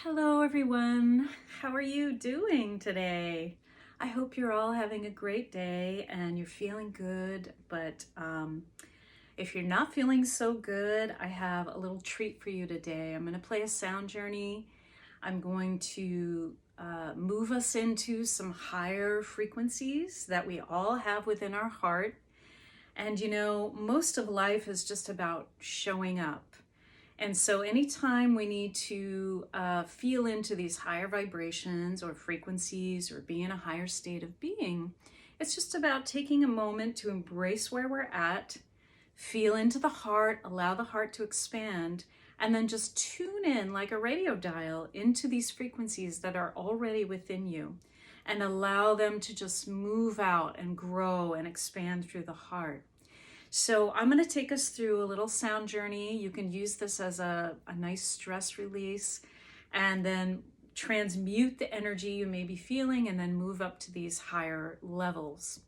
Hello everyone, how are you doing today? I hope you're all having a great day and you're feeling good, but if you're not feeling so good, I have a little treat for you today. I'm going to play a sound journey. I'm going to move us into some higher frequencies that we all have within our heart. And you know, most of life is just about showing up. And so anytime we need to feel into these higher vibrations or frequencies or be in a higher state of being, it's just about taking a moment to embrace where we're at, feel into the heart, allow the heart to expand, and then just tune in like a radio dial into these frequencies that are already within you and allow them to just move out and grow and expand through the heart. So I'm going to take us through a little sound journey. You can use this as a nice stress release and then transmute the energy you may be feeling and then move up to these higher levels.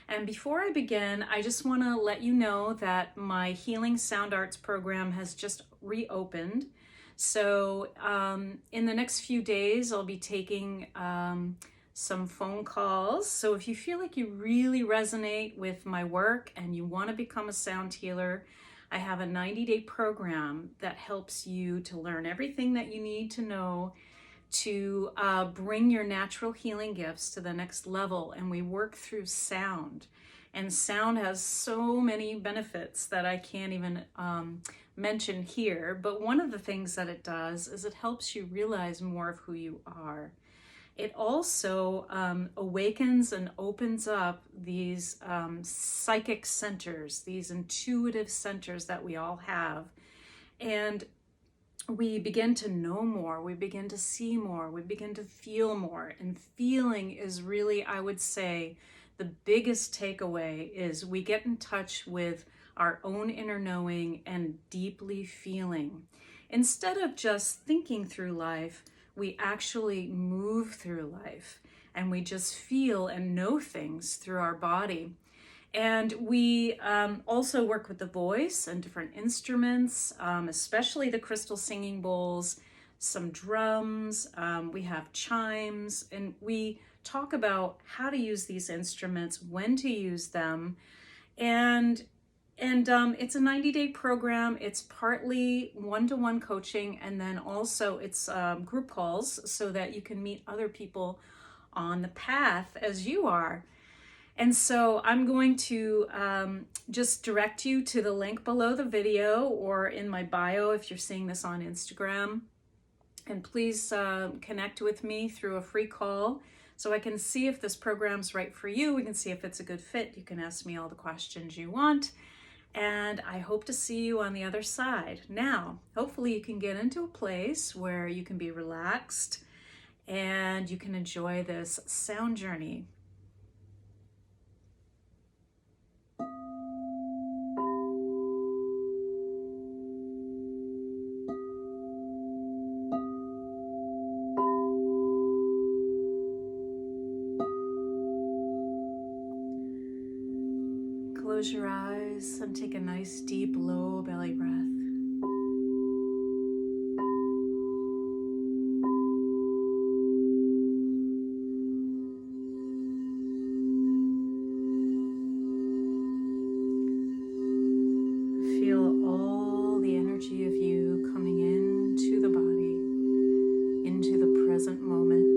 And before I begin, I just want to let you know that my Healing Sound Arts program has just reopened. So in the next few days, I'll be taking some phone calls. So if you feel like you really resonate with my work and you want to become a sound healer, I have a 90-day program that helps you to learn everything that you need to know to bring your natural healing gifts to the next level. And we work through sound. And sound has so many benefits that I can't even mention here. But one of the things that it does is it helps you realize more of who you are. It also awakens and opens up these psychic centers, these intuitive centers that we all have. And we begin to know more, we begin to see more, we begin to feel more. And feeling is really, I would say, the biggest takeaway is we get in touch with our own inner knowing and deeply feeling. Instead of just thinking through life, we actually move through life and we just feel and know things through our body. And we also work with the voice and different instruments, especially the crystal singing bowls, some drums, we have chimes, and we talk about how to use these instruments, when to use them. And it's a 90-day program. It's partly one-to-one coaching, and then also it's group calls so that you can meet other people on the path as you are. And so I'm going to just direct you to the link below the video or in my bio if you're seeing this on Instagram. And please connect with me through a free call so I can see if this program's right for you. We can see if it's a good fit. You can ask me all the questions you want. And I hope to see you on the other side. Now, hopefully you can get into a place where you can be relaxed and you can enjoy this sound journey. Close your eyes and take a nice deep low belly breath. Feel all the energy of you coming into the body, into the present moment.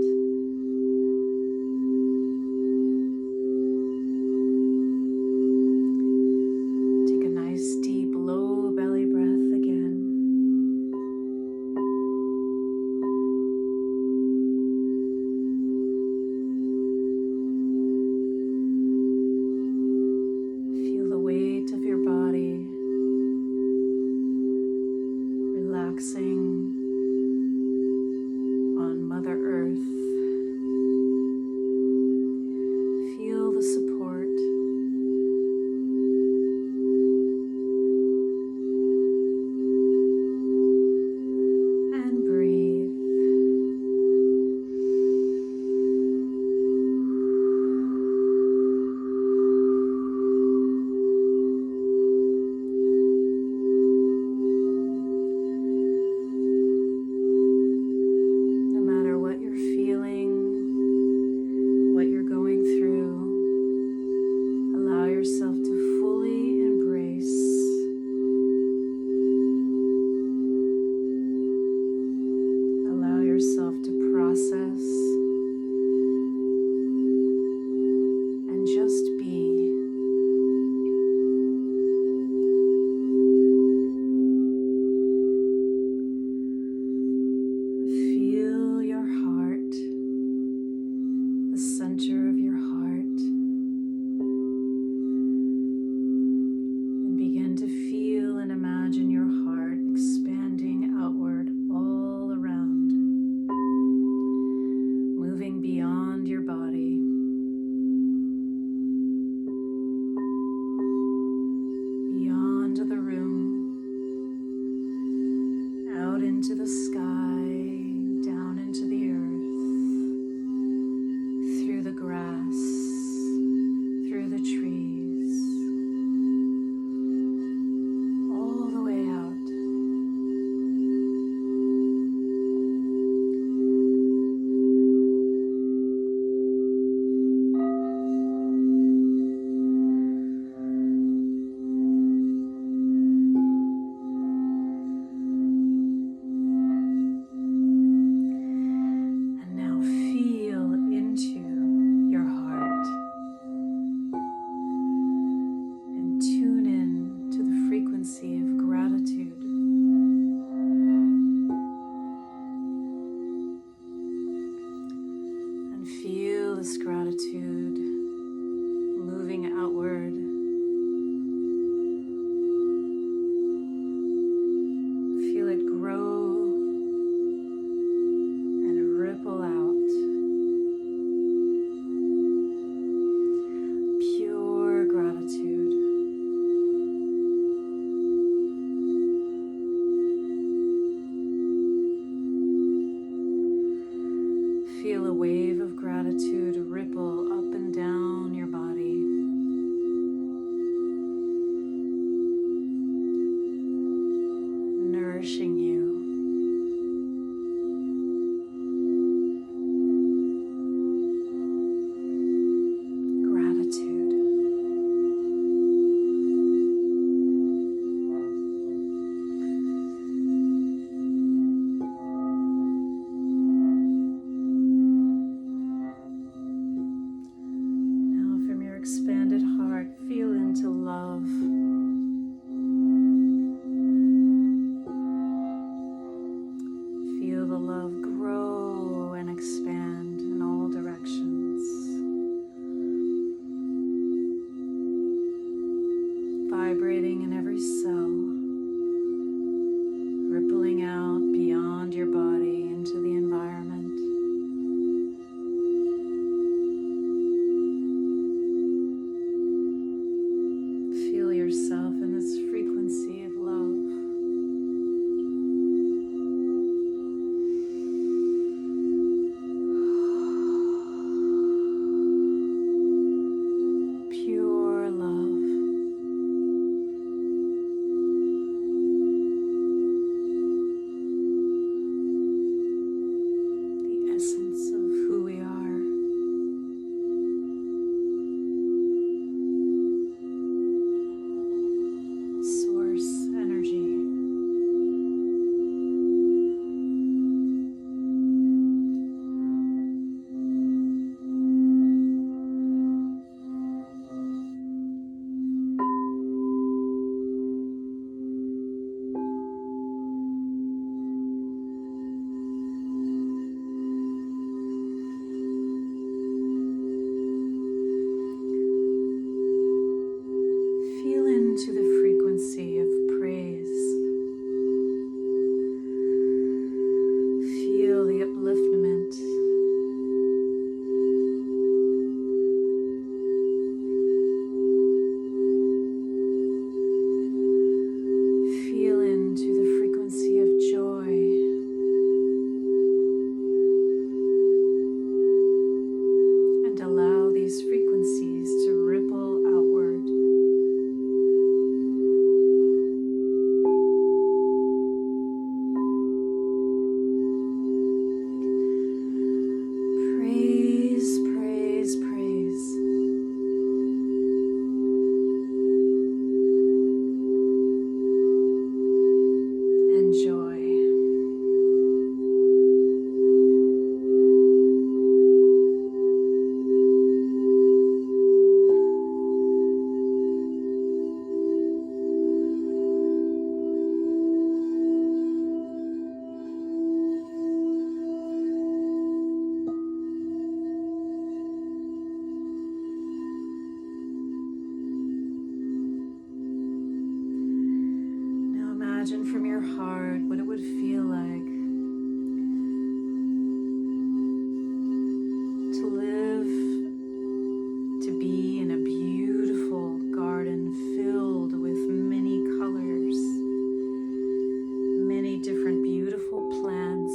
Feel a wave of gratitude ripple up and down your body. Nourishing you. Expanded heart, feel into love. Feel the love grow and expand in all directions. Vibrating in every cell, rippling out beyond your body into the environment. Yourself in this frequency of love. Pure love. The essence of who we are. To the frequency of praise. Feel the upliftment. Feel into the frequency of joy. And allow these frequencies to ripple outward. Imagine from your heart what it would feel like to live, to be in a beautiful garden filled with many colors, many different beautiful plants,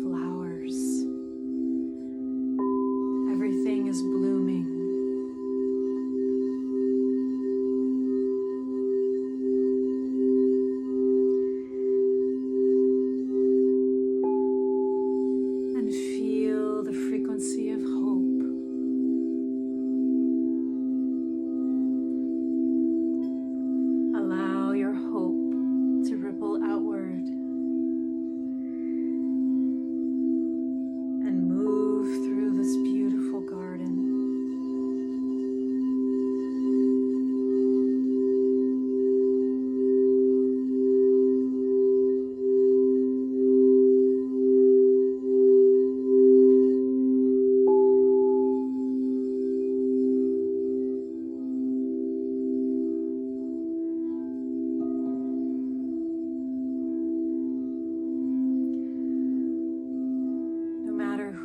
flowers. Everything is blooming. Of hope. Allow your hope to ripple outward and move through this beautiful garden.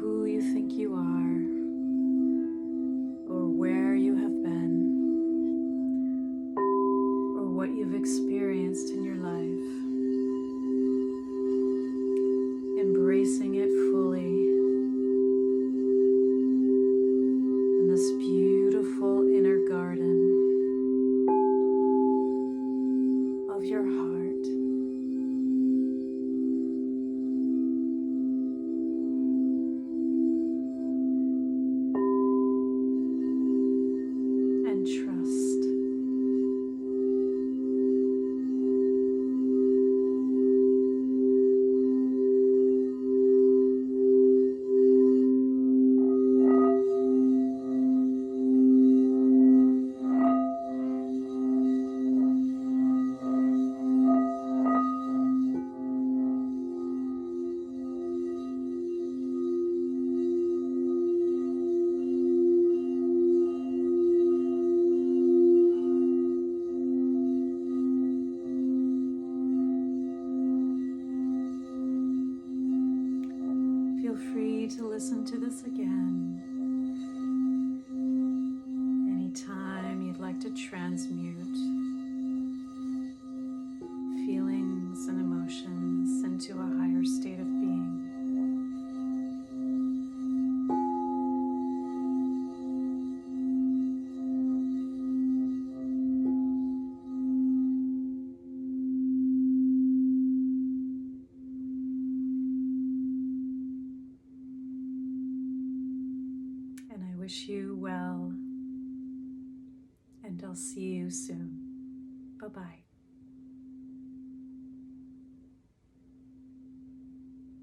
Who you think you are, or where you have been, or what you've experienced in your life. Embracing it fully. free to listen to this again. Anytime you'd like to transmute feelings and emotions into a higher state of being. And I wish you well, and I'll see you soon. Bye-bye.